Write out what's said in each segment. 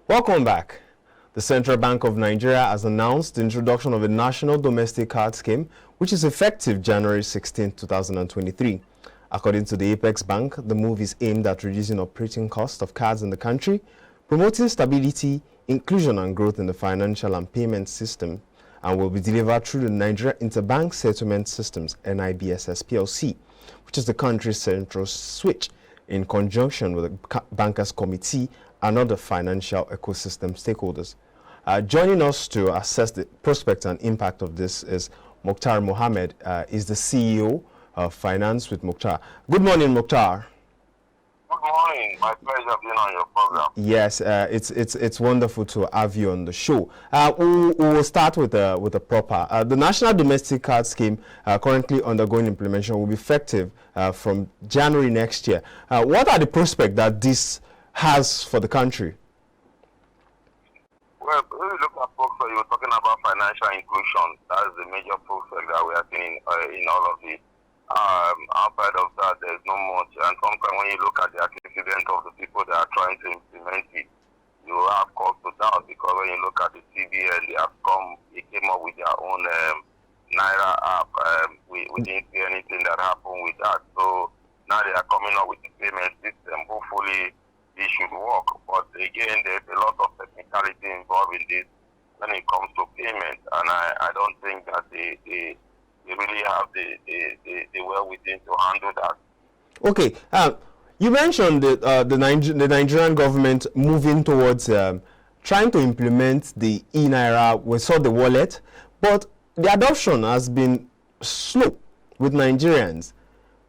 Welcome back. The Central Bank of Nigeria has announced the introduction of a national domestic card scheme, which is effective January 16, 2023. According to the Apex Bank, the move is aimed at reducing operating costs of cards in the country, promoting stability, inclusion and growth in the financial and payment system, and will be delivered through the Nigeria Interbank Settlement Systems (NIBSS) PLC, which is the country's central switch, in conjunction with the Bankers Committee and other financial ecosystem stakeholders. Joining us to assess the prospect and impact of this is Mukhtar Mohammed, is the CEO of Finance with Mukhtar. Good morning, Mukhtar. Good morning. My pleasure being on your program. Yes, it's wonderful to have you on the show. We will start with the proper. The National Domestic Card Scheme, currently undergoing implementation, will be effective from January next year. What are the prospects that this has for the country? Well, when you look at folks, you were talking about financial inclusion. That is the major prospect that we are seeing in all of this. Outside of that, there's no much. And sometimes when you look at the antecedent of the people that are trying to implement it, you have cause to doubt, because when you look at the CBN, they came up with their own Naira app. We didn't see anything that happened with that. So now they are coming up with the payment system. Hopefully, this should work. But again, there's a lot of technicality involved in this when it comes to payment, and I don't think that they really have the wherewithal to handle that. Okay, you mentioned the Nigerian government moving towards trying to implement the e-Naira. We saw the wallet, but the adoption has been slow with Nigerians.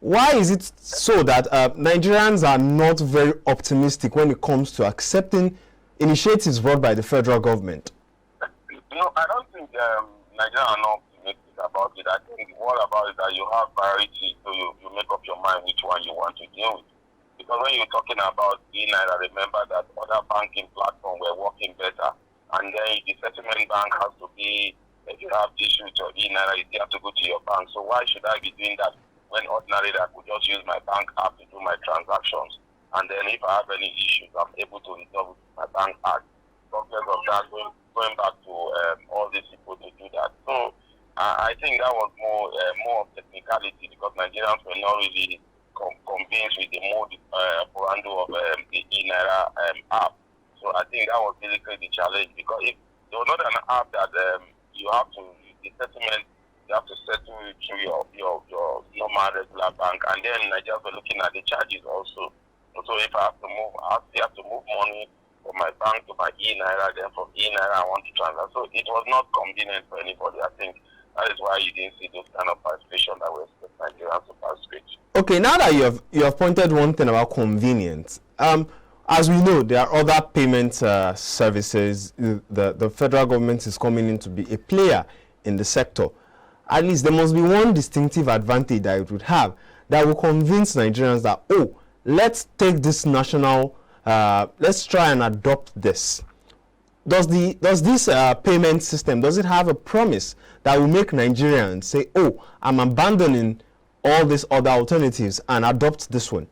Why is it so that Nigerians are not very optimistic when it comes to accepting initiatives brought by the federal government? No, I don't think Nigerians are not optimistic about it. I think what about it that you have priority, so you make up your mind which one you want to deal with. Because when you're talking about e-Naira, remember that other banking platforms were working better, and then the settlement bank has to be, if you have issues with your e-Naira, you have to go to your bank. So why should I be doing that when ordinarily I could just use my bank app to do my transactions? And then if I have any issues, I'm able to resolve with my bank app. Instead of that, going back to all these people to do that. So I think that was more of technicality, because Nigerians were not really convinced with the mode operando of the e-Naira app. So I think that was basically the challenge, because if there was not an app that you have to, the settlement, you have to settle through your normal regular bank, and then Nigerians were looking at the charges also. So if I have to move, I have to move money from my bank to my e-Naira, then from e-Naira I want to transfer. So it was not convenient for anybody. I think that is why you didn't see those kind of participation that we expect Nigerians to participate. Okay, now that you have pointed one thing about convenience, as we know, there are other payment services. The federal government is coming in to be a player in the sector. At least there must be one distinctive advantage that it would have that will convince Nigerians that, oh, let's take this national, let's try and adopt this. Does this payment system, does it have a promise that will make Nigerians say, oh, I'm abandoning all these other alternatives and adopt this one?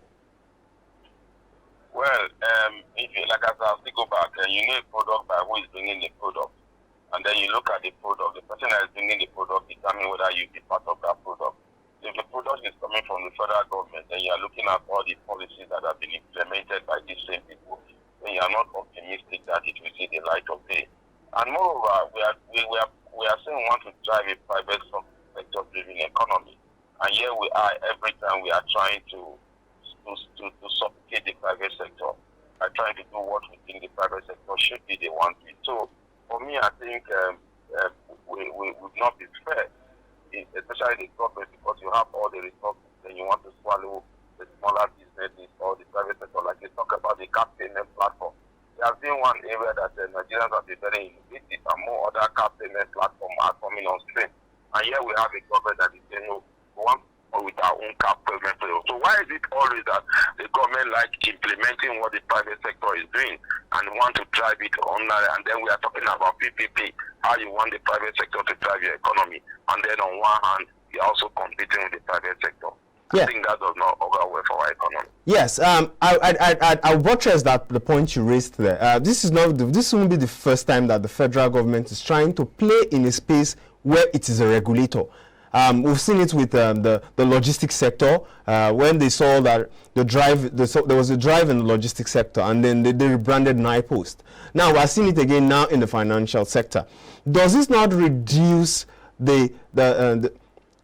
Well, if you, like I said, I'll still go back, and you know a product by who is bringing the product. And then you look at the product, the person that is bringing the product determine whether you be part of that product. If the product is coming from the federal government, then you are looking at all the policies that have been implemented by these same people, then you are not optimistic that it will see the light of day. And moreover, we are saying we want to drive a private sector-driven economy. And here we are, every time we are trying to supplicate the private sector, by trying to do what we think the private sector should be the one to. So for me, I think we would not be fair, especially the government, because you have all the resources, then you want to swallow the smaller businesses or the private sector, like you talk about the card payment platform. There has been one area that Nigerians have been very innovative, and more other card payment platforms are coming on stream. And here we have a government that is saying, no, we want with our own card payment. So why is it always that the government like implementing what the private sector is doing and want to drive it online, and then we are talking about PPP, how you want the private sector to drive your economy, and then on one hand, you're also competing with the private sector. I think that does not augur well for our economy. Yes, I'll buttress the point you raised there. This won't be the first time that the federal government is trying to play in a space where it is a regulator. We've seen it with the logistics sector when they saw that there was a drive in the logistics sector, and then they rebranded NIPOST. Now we're seeing it again now in the financial sector. Does this not reduce the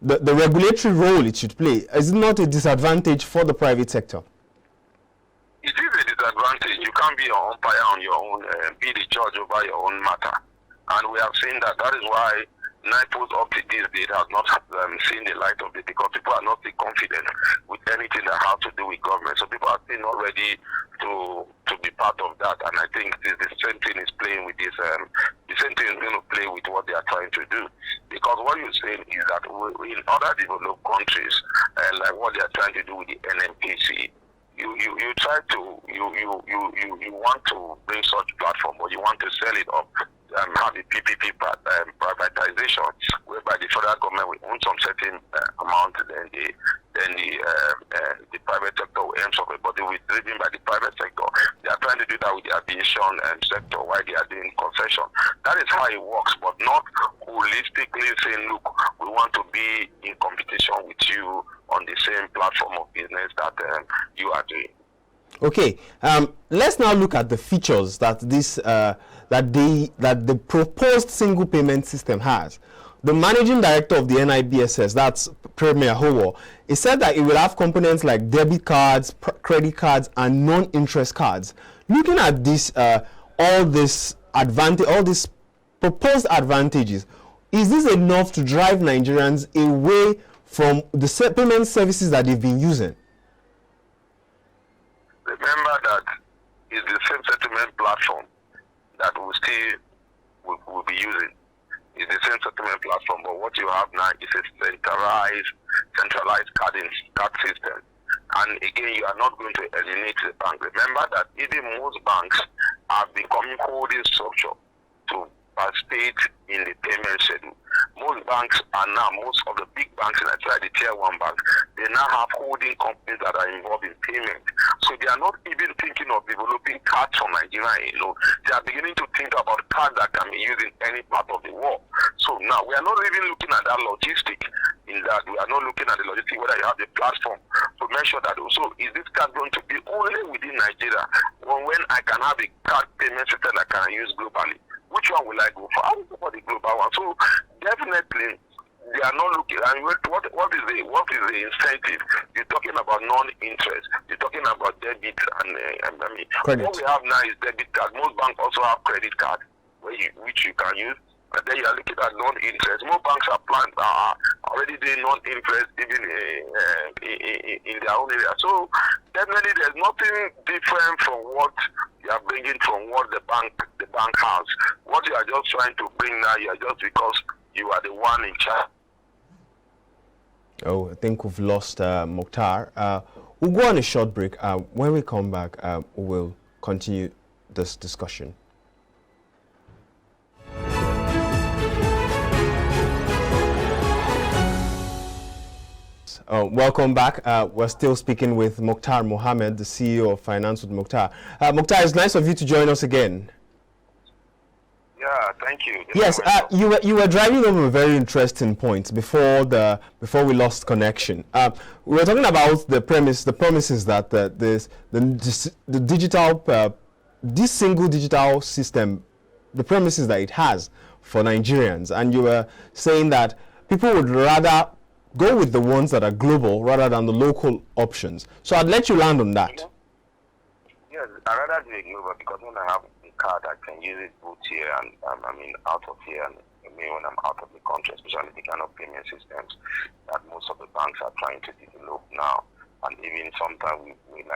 regulatory role it should play? Is it not a disadvantage for the private sector? It is a disadvantage. You can't be your umpire on your own, be the judge over your own matter. And we have seen that. That is why NIPOS up to this date has not seen the light of it, because people are not still confident with anything that has to do with government. So people are still not ready to be part of that. And I think the same thing is playing with this. The same thing is going to play with what they are trying to do. Because what you're saying is that in other developed countries, like what they are trying to do with the NMPC, you try to you want to bring such platform, or you want to sell it up, have a PPP privatization, whereby the federal government will own some certain amount, then the private sector will earn something, but they will be driven by the private sector. They are trying to do that with the aviation sector while they are doing concession. That is how it works, but not holistically saying, look, we want to be in competition with you on the same platform of business that you are doing. Okay, let's now look at the features that the proposed single payment system has. The managing director of the NIBSS, that's Premier Howell, he said that it will have components like debit cards, credit cards, and non-interest cards. Looking at this, all these proposed advantages, is this enough to drive Nigerians away from the payment services that they've been using? Remember that it's the same settlement platform that will be using. It's the same settlement platform, but what you have now is a centralized card system. And again, you are not going to eliminate the bank. Remember that even most banks are becoming holding structure to participate in the payment schedule. Most banks are now, most of the big banks in Nigeria, the tier 1 banks, they now have holding companies that are involved in payment. So they are not even thinking of developing cards from Nigeria alone. They are beginning to think about cards that can be used in any part of the world. So now we are not even looking at that logistic. In that we are not looking at the logistic whether you have the platform to make sure that also is this card going to be only within Nigeria, or when I can have a card payment system that I can use globally. Which one will I go for? I will go for the global one. So definitely they are not looking. And what is the incentive? You're talking about non-interest. You're talking about debit and credit. What we have now is debit card. Most banks also have credit card, which you can use. And then you are looking at non-interest. Most banks are already doing non-interest even in their own area. So definitely there's nothing different from what you are bringing from what the bank has. What you are just trying to bring now, you are just because you are the one in charge. Oh, I think we've lost Mokhtar. We'll go on a short break. When we come back, we'll continue this discussion. Welcome back. We're still speaking with Mokhtar Mohammed, the CEO of Finance with Mokhtar. Mokhtar, it's nice of you to join us again. Yeah, thank you. Yes, you were driving over a very interesting point before we lost connection. We were talking about the promises that the digital this single digital system, the promises that it has for Nigerians, and you were saying that people would rather go with the ones that are global rather than the local options. So I'd let you land on that. Yes, I'd rather do it global because when I have a card, I can use it both here and out of here, and when I'm out of the country, especially the kind of payment systems that most of the banks are trying to develop now. And even sometimes we've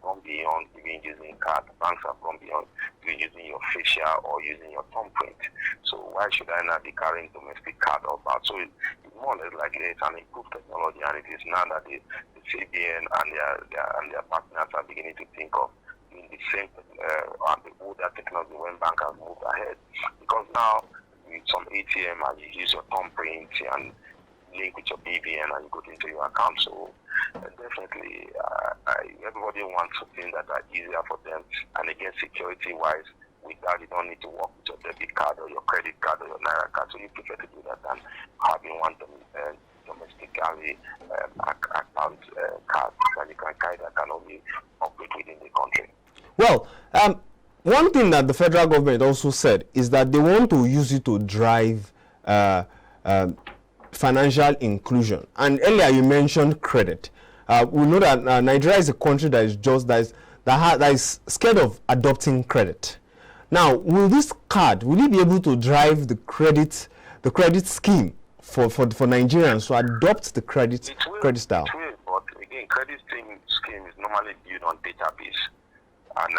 gone beyond even using card. Banks have gone beyond even using your facial or using your thumbprint. So why should I not be carrying domestic card or that? So it's more or less like it's an improved technology, and it is now that the CBN and their partners are beginning to think of doing the same and the older technology when banks have moved ahead. Because now with some ATM, and you use your thumbprint and link with your BVN and you go into your account. So definitely, everybody wants something that are easier for them, and again, security-wise, without you don't need to work with your debit card or your credit card or your Naira card. So you prefer to do that than having one domestically account card that you can carry that can only operate within the country. Well, one thing that the federal government also said is that they want to use it to drive financial inclusion. And earlier you mentioned credit. We know that Nigeria is a country that is scared of adopting credit. Now, will this card, will it be able to drive the credit scheme for Nigerians to adopt the credit style? It will, but again, credit scheme is normally built on database. And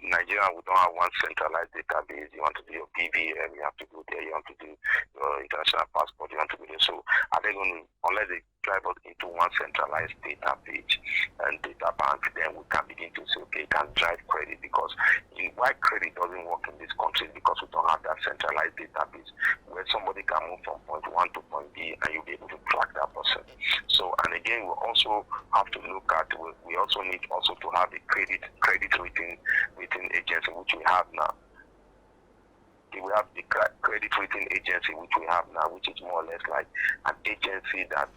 Nigeria, we don't have one centralized database. You want to do your BVN, you have to go there. You want to do your international passport, you want to go there. So are they going to, unless they drive us into one centralized data page and data bank, then we can begin to say, okay, it can drive credit, because why credit doesn't work in this country is because we don't have that centralized database where somebody can move from point 1 to point B and you'll be able to track that person. So, and again, we also have to look at, we also need also to have a credit rating agency, which we have now. We have the credit rating agency, which we have now, which is more or less like an agency that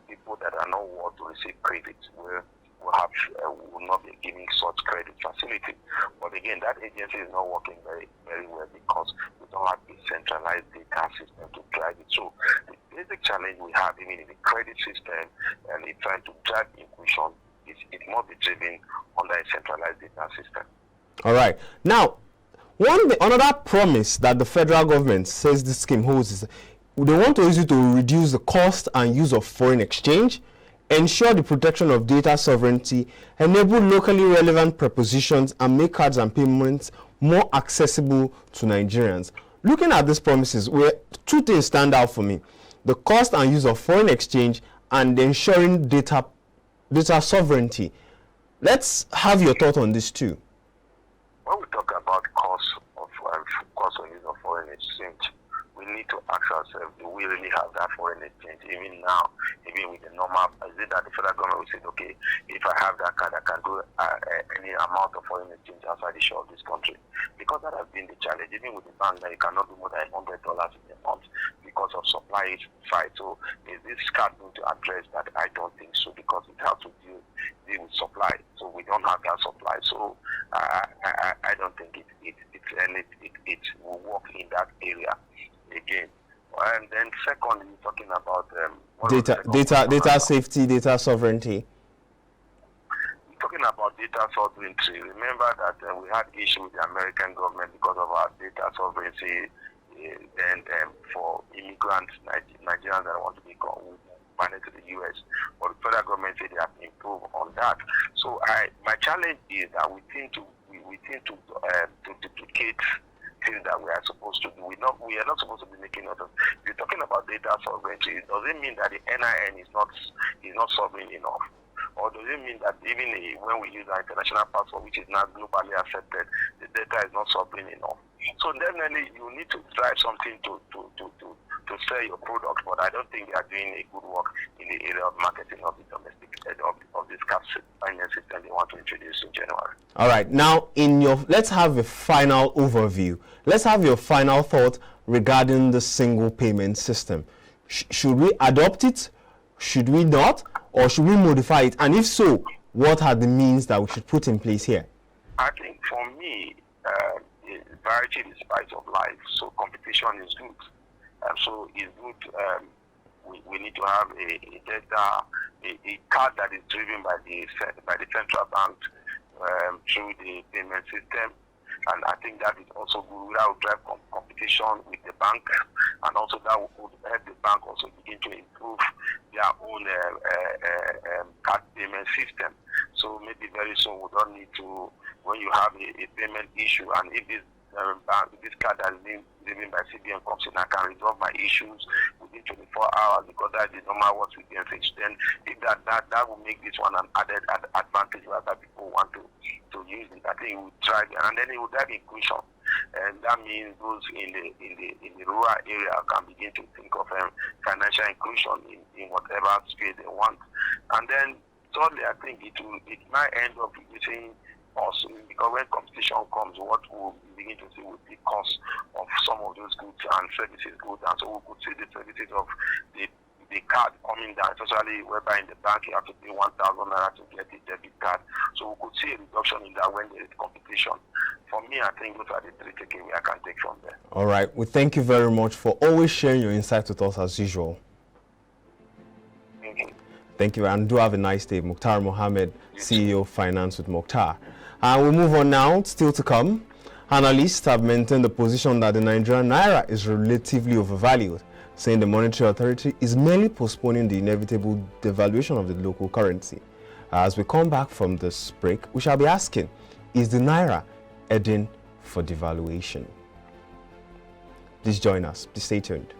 people that are not worth to receive credit will not be giving such credit facility. But again, that agency is not working very, very well because we don't have a centralized data system to drive it. So the basic challenge we have even in the credit system and in trying to drive inclusion is it must be driven under a centralized data system. All right. Now, another promise that the federal government says this scheme holds is they want to use it to reduce the cost and use of foreign exchange, ensure the protection of data sovereignty, enable locally relevant prepositions, and make cards and payments more accessible to Nigerians. Looking at these promises, two things stand out for me: the cost and use of foreign exchange and ensuring data sovereignty. Let's have your thought on this too. When we talk about cost of use of foreign exchange, we need to ask ourselves, do we really have that foreign exchange? Even now, even with the normal, is it that the federal government will say, okay, if I have that card, I can do any amount of foreign exchange outside the shore of this country? Because that has been the challenge. Even with the bank, now you cannot do more than $100 in a month because of supply side. So is this card going to address that? I don't think so, because it has to deal with supply. So we don't have that supply. So I don't think it will work in that area again. And then secondly, talking about data safety, data sovereignty. Talking about data sovereignty, remember that we had issue with the American government because of our data sovereignty, and for immigrants, Nigerians that want to be managed to the U.S. But the federal government said they have improved on that. So my challenge is that we tend to duplicate things that we are supposed to do. We are not supposed to be making others. If you're talking about data sovereignty, it doesn't mean that the NIN is not sovereign enough. Or does it mean that even when we use our international passport, which is now globally accepted, the data is not sovereign enough? So definitely you need to drive something to sell your product, but I don't think they are doing a good work in the area of marketing of the domestic of this finance system they want to introduce in January. All right, now let's have a final overview. Let's have your final thought regarding the single payment system. Should we adopt it? Should we not? Or should we modify it? And if so, what are the means that we should put in place here? I think for me, variety is the spice of life. So competition is good. So it's good. We need to have a card that is driven by the central bank through the payment system. And I think that is also good. That will drive competition with the bank, and also that will help the bank also begin to improve their own card payment system. So maybe very soon we don't need to, when you have a payment issue, and if this card that is being driven by CBN comes in, I can resolve my issues within 24 hours, because that is normal what we can fix. Then if that will make this one an added advantage where other people want to use it. I think it will drive, and then it will drive inclusion. and that means those in the rural area can begin to think of financial inclusion in whatever space they want. And then thirdly, I think it might end up reducing us, because when competition comes, what we'll begin to see will be cost of some of those goods and services go down. So we could see the services of the card coming down, especially whereby in the bank you have to pay 1,000 naira to get a debit card. So we could see a reduction in that when there is competition. For me, I think those are the three takeaways I can take from there. All right. We thank you very much for always sharing your insights with us as usual. Thank you, and do have a nice day. Mukhtar Mohammed, CEO Finance with Mukhtar. And we move on now. Still to come, analysts have maintained the position that the Nigerian naira is relatively overvalued, saying the Monetary Authority is merely postponing the inevitable devaluation of the local currency. As we come back from this break, we shall be asking, is the naira heading for devaluation? Please join us. Please stay tuned.